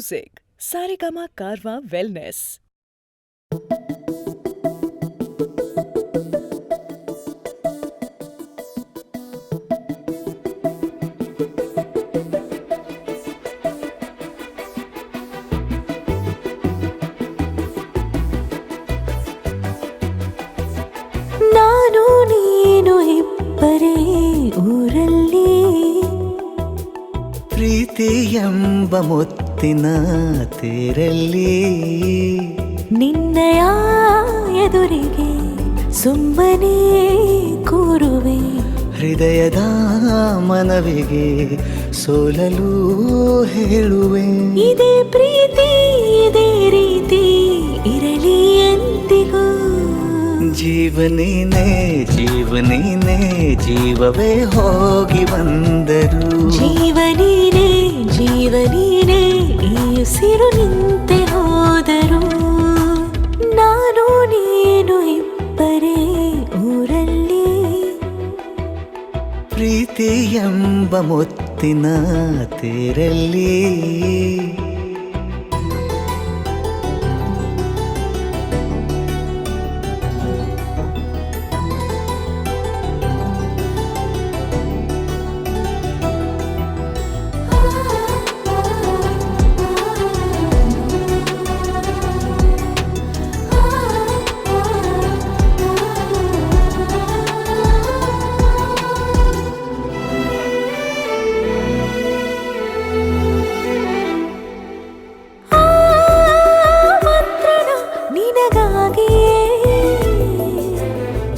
Music ಸಾರೆಗಾಮ Karwa wellness. ನಾನು ನೀನು ಇಬ್ಬರೇ ಊರಲ್ಲಿ, ಪ್ರೀತಿ ಎಂಬ ಮುತ್ತಿನ ತೇರಲ್ಲಿ, ನಿನ್ನಯ ಎದುರಿಗೆ ಸುಮ್ಮನೆ ಕೂರುವೆ. ಹೃದಯದ ಮನವಿಗೆ ಸೋಲಲು ಹೇಳುವೆ. ಇದೇ ಪ್ರೀತಿ ಇದೇ ರೀತಿ ಇರಲಿ ಎಂದಿಗೂ. ಜೀವನೇನೆ ಜೀವನೇನೆ ಜೀವವೇ ಹೋಗಿ ಬಂದರು. ಜೀವನೀನೇ ಜೀವನೀನೇ ಈ ಉಸಿರು ನಿಂತೆ ಹೋದರು. ನಾನು ನೀನು ಇಬ್ಬರೇ ಊರಲ್ಲಿ, ಪ್ರೀತಿ ಎಂಬ ಮುತ್ತಿನ ತೇರಲ್ಲಿ.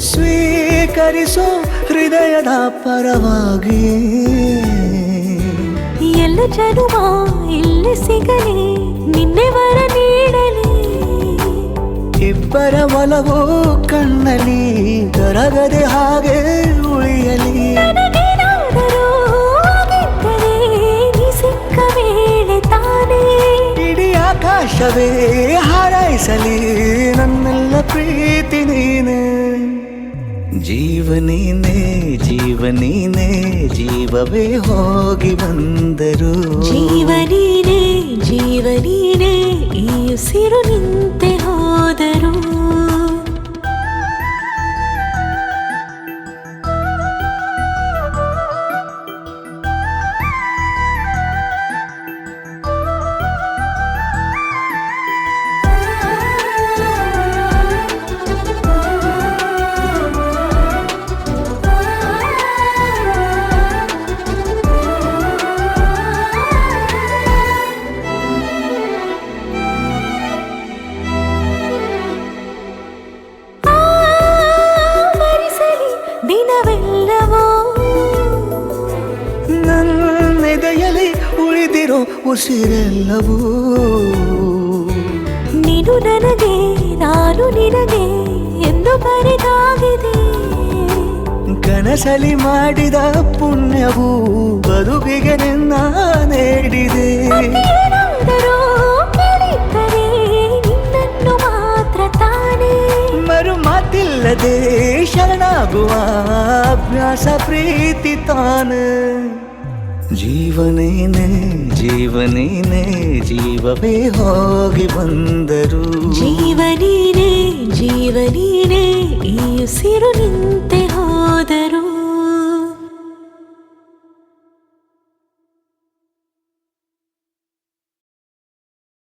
ಸ್ವೀಕರಿಸೋ ಹೃದಯದ ಪರವಾಗಿ, ಎಲ್ಲ ಜನುಮ ಇಲ್ಲಿ ಸಿಗಲಿ ನಿನ್ನೆ ವರ ನೀಡಲಿ. ಇಬ್ಬರ ಒಲವು ಕಣ್ಣಲ್ಲಿ ಕರಗದೆ ಹಾಗೆ ಉಳಿಯಲಿ. ನನಗೇನಾದರೂ ಆಗಿದ್ದರೆ ನೀ ಸಿಕ್ಕ ವೇಳೆ ತಾನೇ ಇಡೀ ಆಕಾಶವೇ ಹಾರೈಸಲಿ ನನ್ನೆಲ್ಲ ಪ್ರೀತಿ ನೀನೆ. ಜೀವನೇನೆ ಜೀವನೇನೆ ಜೀವವೇ ಹೋಗಿ ಬಂದರು. ಜೀವನೀನೇ ಜೀವನೀನೇ ಈ ಉಸಿರು ನಿಂತೆ ಹೋದರು. ದಿನವೆಲ್ಲವೋ ನನ್ನೆದೆಯಲ್ಲಿ ಉಳಿದಿರೋ ಉಸಿರೆಲ್ಲವೂ, ನೀನು ನನಗೆ ನಾನು ನಿನಗೆ ಎಂದು ಬರೆದಾಗಿದೆ. ಕನಸಲಿ ಮಾಡಿದ ಪುಣ್ಯವು ಬದುಕಿಗೆ ನಿನ್ನ ನೀಡಿದೆ. ಏನಾದರೂ ಕೇಳಿದ್ದರೆ ನಿನ್ನನ್ನು ಮಾತ್ರ ತಾನೇ, ಮರು ಮಾತಿಲ್ಲದೆ ಶರಣಾಗುವ ಅಭ್ಯಾಸ ಪ್ರೀತಿ ತಾನೆ. ಜೀವನೇನೆ ಜೀವನೇನೆ ಜೀವವೇ ಹೋಗಿ ಬಂದರು. ಜೀವನೀನೇ ಜೀವನೀನೇ ಈ ಉಸಿರು ನಿಂತೆ ಹೋದರು.